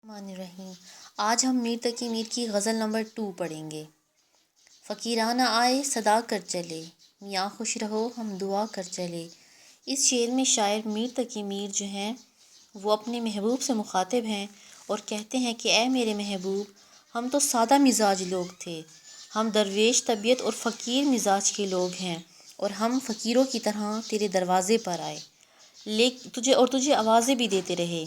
الرحمن الرحیم۔ آج ہم میر تقی میر کی غزل نمبر 2 پڑھیں گے۔ فقیرانہ آئے صدا کر چلے، میاں خوش رہو ہم دعا کر چلے۔ اس شعر میں شاعر میر تقی میر جو ہیں وہ اپنے محبوب سے مخاطب ہیں اور کہتے ہیں کہ اے میرے محبوب، ہم تو سادہ مزاج لوگ تھے، ہم درویش طبیعت اور فقیر مزاج کے لوگ ہیں اور ہم فقیروں کی طرح تیرے دروازے پر آئے، تجھے آوازیں بھی دیتے رہے،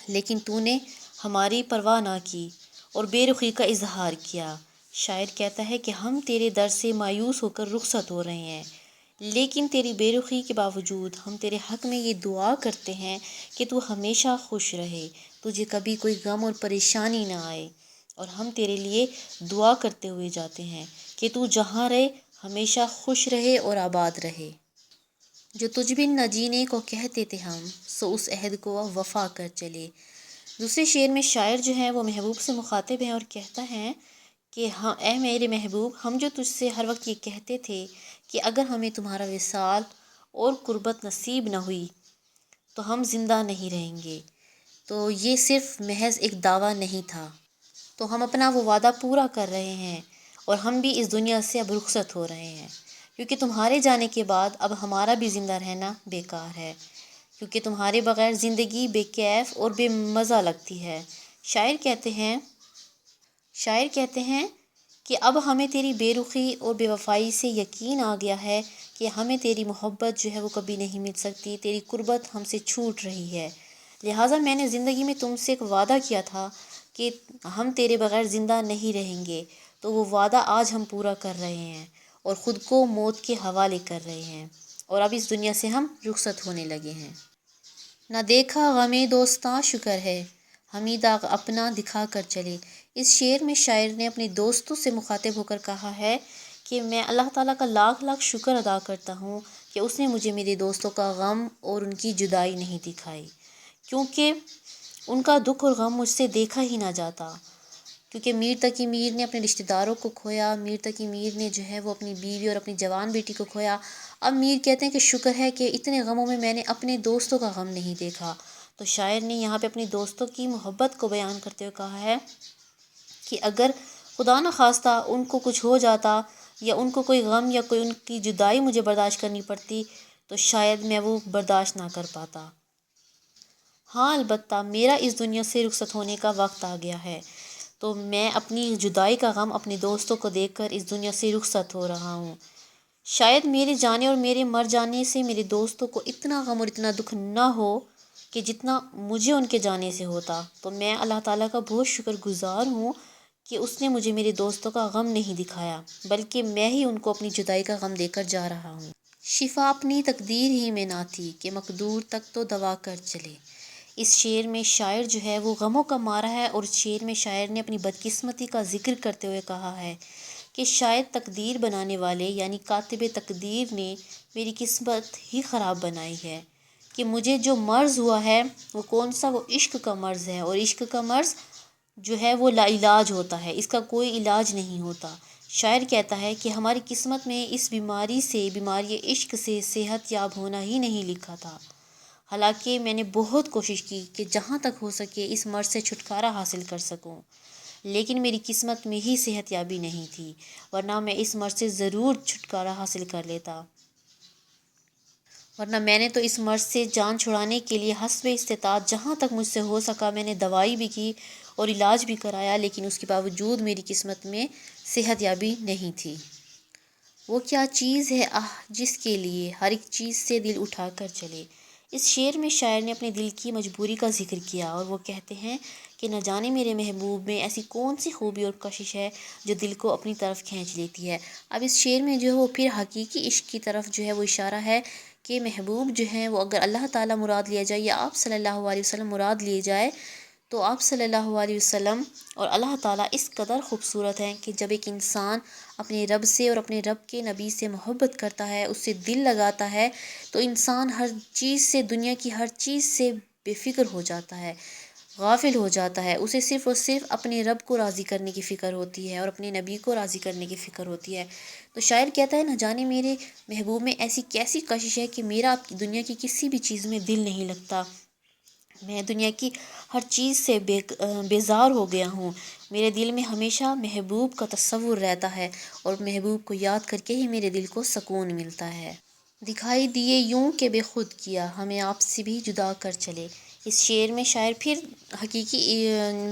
لیکن تو نے ہماری پرواہ نہ کی اور بے رخی کا اظہار کیا۔ شاعر کہتا ہے کہ ہم تیرے در سے مایوس ہو کر رخصت ہو رہے ہیں، لیکن تیری بے رخی کے باوجود ہم تیرے حق میں یہ دعا کرتے ہیں کہ تو ہمیشہ خوش رہے، تجھے کبھی کوئی غم اور پریشانی نہ آئے، اور ہم تیرے لیے دعا کرتے ہوئے جاتے ہیں کہ تو جہاں رہے ہمیشہ خوش رہے اور آباد رہے۔ جو تجھ بن نہ جینے کو کہتے تھے ہم، سو اس عہد کو وفا کر چلے۔ دوسرے شعر میں شاعر جو ہے وہ محبوب سے مخاطب ہیں اور کہتا ہے کہ ہاں اے میرے محبوب، ہم جو تجھ سے ہر وقت یہ کہتے تھے کہ اگر ہمیں تمہارا وصال اور قربت نصیب نہ ہوئی تو ہم زندہ نہیں رہیں گے، تو یہ صرف محض ایک دعویٰ نہیں تھا، تو ہم اپنا وہ وعدہ پورا کر رہے ہیں اور ہم بھی اس دنیا سے اب رخصت ہو رہے ہیں، کیونکہ تمہارے جانے کے بعد اب ہمارا بھی زندہ رہنا بیکار ہے، کیونکہ تمہارے بغیر زندگی بے کیف اور بے مزہ لگتی ہے۔ شاعر کہتے ہیں کہ اب ہمیں تیری بے رخی اور بے وفائی سے یقین آ گیا ہے کہ ہمیں تیری محبت جو ہے وہ کبھی نہیں مل سکتی، تیری قربت ہم سے چھوٹ رہی ہے، لہٰذا میں نے زندگی میں تم سے ایک وعدہ کیا تھا کہ ہم تیرے بغیر زندہ نہیں رہیں گے، تو وہ وعدہ آج ہم پورا کر رہے ہیں اور خود کو موت کے حوالے کر رہے ہیں، اور اب اس دنیا سے ہم رخصت ہونے لگے ہیں۔ نہ دیکھا غم دوستاں شکر ہے، ہمیں داغ اپنا دکھا کر چلے۔ اس شعر میں شاعر نے اپنے دوستوں سے مخاطب ہو کر کہا ہے کہ میں اللہ تعالیٰ کا لاکھ لاکھ شکر ادا کرتا ہوں کہ اس نے مجھے میرے دوستوں کا غم اور ان کی جدائی نہیں دکھائی، کیونکہ ان کا دکھ اور غم مجھ سے دیکھا ہی نہ جاتا، کیونکہ میر تقی میر نے اپنے رشتہ داروں کو کھویا، میر تقی میر نے جو ہے وہ اپنی بیوی اور اپنی جوان بیٹی کو کھویا۔ اب میر کہتے ہیں کہ شکر ہے کہ اتنے غموں میں نے اپنے دوستوں کا غم نہیں دیکھا۔ تو شاعر نے یہاں پہ اپنے دوستوں کی محبت کو بیان کرتے ہوئے کہا ہے کہ اگر خدا نہ خواستہ ان کو کچھ ہو جاتا یا ان کو کوئی غم یا کوئی ان کی جدائی مجھے برداشت کرنی پڑتی تو شاید میں وہ برداشت نہ کر پاتا۔ ہاں البتہ میرا اس دنیا سے رخصت ہونے کا وقت آ گیا ہے، تو میں اپنی جدائی کا غم اپنے دوستوں کو دیکھ کر اس دنیا سے رخصت ہو رہا ہوں۔ شاید میرے جانے اور میرے مر جانے سے میرے دوستوں کو اتنا غم اور اتنا دکھ نہ ہو کہ جتنا مجھے ان کے جانے سے ہوتا، تو میں اللہ تعالیٰ کا بہت شکر گزار ہوں کہ اس نے مجھے میرے دوستوں کا غم نہیں دکھایا، بلکہ میں ہی ان کو اپنی جدائی کا غم دے کر جا رہا ہوں۔ شفا اپنی تقدیر ہی میں نہ تھی کہ مقدور تک تو دوا کر چلے۔ اس شعر میں شاعر جو ہے وہ غموں کا مارا ہے، اور اس شعر میں شاعر نے اپنی بدقسمتی کا ذکر کرتے ہوئے کہا ہے کہ شاید تقدیر بنانے والے یعنی کاتب تقدیر نے میری قسمت ہی خراب بنائی ہے کہ مجھے جو مرض ہوا ہے وہ کون سا، وہ عشق کا مرض ہے، اور عشق کا مرض جو ہے وہ لا علاج ہوتا ہے، اس کا کوئی علاج نہیں ہوتا۔ شاعر کہتا ہے کہ ہماری قسمت میں اس بیماری عشق سے صحت یاب ہونا ہی نہیں لکھا تھا، حالانکہ میں نے بہت کوشش کی کہ جہاں تک ہو سکے اس مرض سے چھٹکارا حاصل کر سکوں، لیکن میری قسمت میں ہی صحت یابی نہیں تھی، ورنہ میں اس مرض سے ضرور چھٹکارا حاصل کر لیتا، ورنہ میں نے تو اس مرض سے جان چھڑانے کے لیے حسب استطاعت جہاں تک مجھ سے ہو سکا میں نے دوائی بھی کی اور علاج بھی کرایا، لیکن اس کے باوجود میری قسمت میں صحت یابی نہیں تھی۔ وہ کیا چیز ہے آہ جس کے لیے ہر ایک چیز سے دل اٹھا کر چلے۔ اس شعر میں شاعر نے اپنے دل کی مجبوری کا ذکر کیا اور وہ کہتے ہیں کہ نہ جانے میرے محبوب میں ایسی کون سی خوبی اور کشش ہے جو دل کو اپنی طرف کھینچ لیتی ہے۔ اب اس شعر میں جو ہے وہ پھر حقیقی عشق کی طرف جو ہے وہ اشارہ ہے کہ محبوب جو ہیں وہ اگر اللہ تعالیٰ مراد لیا جائے یا آپ صلی اللہ علیہ وسلم مراد لیے جائے تو آپ صلی اللہ علیہ وسلم اور اللہ تعالیٰ اس قدر خوبصورت ہیں کہ جب ایک انسان اپنے رب سے اور اپنے رب کے نبی سے محبت کرتا ہے، اس سے دل لگاتا ہے، تو انسان ہر چیز سے، دنیا کی ہر چیز سے بے فکر ہو جاتا ہے، غافل ہو جاتا ہے، اسے صرف اور صرف اپنے رب کو راضی کرنے کی فکر ہوتی ہے اور اپنے نبی کو راضی کرنے کی فکر ہوتی ہے۔ تو شاعر کہتا ہے نہ جانے میرے محبوب میں ایسی کیسی کشش ہے کہ میرا دنیا کی کسی بھی چیز میں دل نہیں لگتا، میں دنیا کی ہر چیز سے بیزار ہو گیا ہوں، میرے دل میں ہمیشہ محبوب کا تصور رہتا ہے اور محبوب کو یاد کر کے ہی میرے دل کو سکون ملتا ہے۔ دکھائی دیے یوں کہ بے خود کیا، ہمیں آپ سے بھی جدا کر چلے۔ اس شعر میں شاعر پھر حقیقی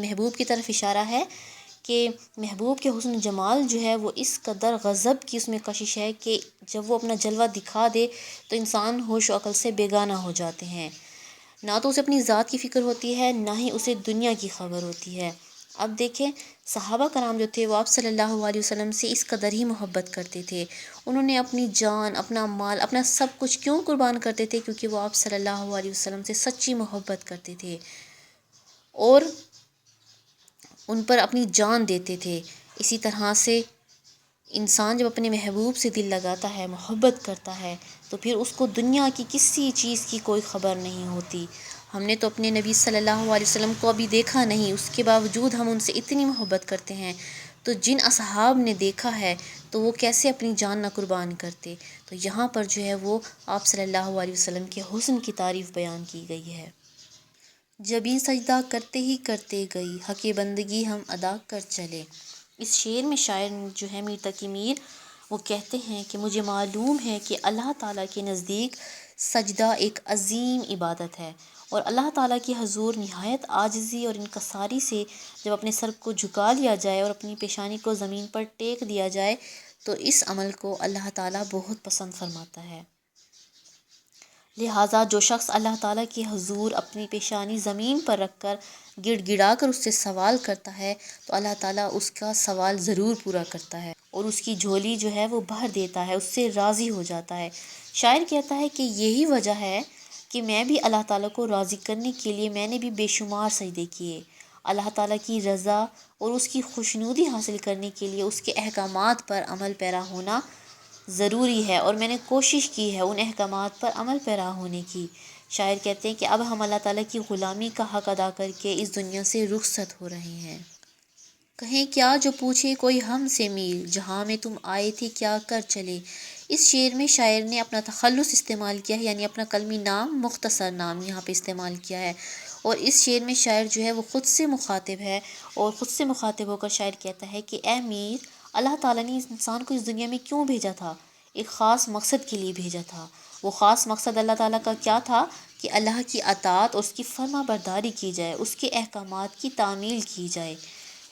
محبوب کی طرف اشارہ ہے کہ محبوب کے حسن و جمال جو ہے وہ اس قدر غضب کی اس میں کشش ہے کہ جب وہ اپنا جلوہ دکھا دے تو انسان ہوش و عقل سے بیگانہ ہو جاتے ہیں، نہ تو اسے اپنی ذات کی فکر ہوتی ہے، نہ ہی اسے دنیا کی خبر ہوتی ہے۔ اب دیکھیں صحابہ کرام جو تھے وہ آپ صلی اللہ علیہ وسلم سے اس قدر ہی محبت کرتے تھے، انہوں نے اپنی جان، اپنا مال، اپنا سب کچھ کیوں قربان کرتے تھے؟ کیونکہ وہ آپ صلی اللہ علیہ وسلم سے سچی محبت کرتے تھے اور ان پر اپنی جان دیتے تھے۔ اسی طرح سے انسان جب اپنے محبوب سے دل لگاتا ہے، محبت کرتا ہے، تو پھر اس کو دنیا کی کسی چیز کی کوئی خبر نہیں ہوتی۔ ہم نے تو اپنے نبی صلی اللہ علیہ وسلم کو ابھی دیکھا نہیں، اس کے باوجود ہم ان سے اتنی محبت کرتے ہیں، تو جن اصحاب نے دیکھا ہے تو وہ کیسے اپنی جان نہ قربان کرتے؟ تو یہاں پر جو ہے وہ آپ صلی اللہ علیہ وسلم کے حسن کی تعریف بیان کی گئی ہے۔ جبیں سجدہ کرتے ہی کرتے گئی، حق بندگی ہم ادا کر چلے۔ اس شعر میں شاعر جو ہے میر تقی میر وہ کہتے ہیں کہ مجھے معلوم ہے کہ اللہ تعالیٰ کے نزدیک سجدہ ایک عظیم عبادت ہے، اور اللہ تعالیٰ کی حضور نہایت عاجزی اور انکساری سے جب اپنے سر کو جھکا لیا جائے اور اپنی پیشانی کو زمین پر ٹیک دیا جائے تو اس عمل کو اللہ تعالیٰ بہت پسند فرماتا ہے۔ لہٰذا جو شخص اللہ تعالیٰ کی حضور اپنی پیشانی زمین پر رکھ کر گڑ گڑا کر اس سے سوال کرتا ہے تو اللہ تعالیٰ اس کا سوال ضرور پورا کرتا ہے اور اس کی جھولی جو ہے وہ بھر دیتا ہے، اس سے راضی ہو جاتا ہے۔ شاعر کہتا ہے کہ یہی وجہ ہے کہ میں بھی اللہ تعالیٰ کو راضی کرنے کے لیے میں نے بھی بے شمار سجدے کیے۔ اللہ تعالیٰ کی رضا اور اس کی خوشنودی حاصل کرنے کے لیے اس کے احکامات پر عمل پیرا ہونا ضروری ہے، اور میں نے کوشش کی ہے ان احکامات پر عمل پیرا ہونے کی۔ شاعر کہتے ہیں کہ اب ہم اللہ تعالیٰ کی غلامی کا حق ادا کر کے اس دنیا سے رخصت ہو رہے ہیں۔ کہیں کیا جو پوچھے کوئی ہم سے میر، جہاں میں تم آئے تھے کیا کر چلے۔ اس شعر میں شاعر نے اپنا تخلص استعمال کیا ہے، یعنی اپنا کلمی نام، مختصر نام یہاں پہ استعمال کیا ہے، اور اس شعر میں شاعر جو ہے وہ خود سے مخاطب ہے، اور خود سے مخاطب ہو کر شاعر کہتا ہے کہ اے میر، اللہ تعالیٰ نے اس انسان کو اس دنیا میں کیوں بھیجا تھا؟ ایک خاص مقصد کے لیے بھیجا تھا۔ وہ خاص مقصد اللہ تعالیٰ کا کیا تھا؟ کہ اللہ کی اطاعت اور اس کی فرما برداری کی جائے، اس کے احکامات کی تعمیل کی جائے۔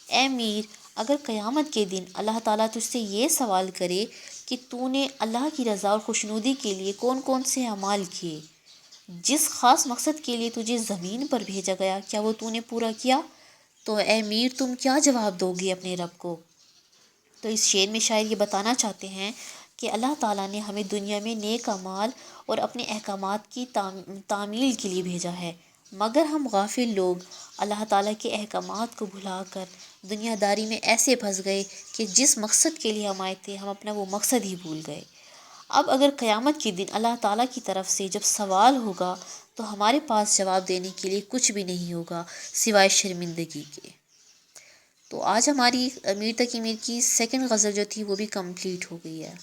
اے میر، اگر قیامت کے دن اللہ تعالیٰ تجھ سے یہ سوال کرے کہ تو نے اللہ کی رضا اور خوشنودی کے لیے کون کون سے اعمال کیے، جس خاص مقصد کے لیے تجھے زمین پر بھیجا گیا، کیا وہ تو نے پورا کیا؟ تو اے میر تم کیا جواب دو گے اپنے رب کو؟ تو اس شعر میں شاعر یہ بتانا چاہتے ہیں کہ اللہ تعالیٰ نے ہمیں دنیا میں نیک اعمال اور اپنے احکامات کی تعمیل کے لیے بھیجا ہے، مگر ہم غافل لوگ اللہ تعالیٰ کے احکامات کو بھلا کر دنیا داری میں ایسے پھنس گئے کہ جس مقصد کے لیے ہم آئے تھے ہم اپنا وہ مقصد ہی بھول گئے۔ اب اگر قیامت کے دن اللہ تعالیٰ کی طرف سے جب سوال ہوگا تو ہمارے پاس جواب دینے کے لیے کچھ بھی نہیں ہوگا سوائے شرمندگی کے۔ تو آج ہماری میر تقی میر کی سیکنڈ غزل جو تھی وہ بھی کمپلیٹ ہو گئی ہے۔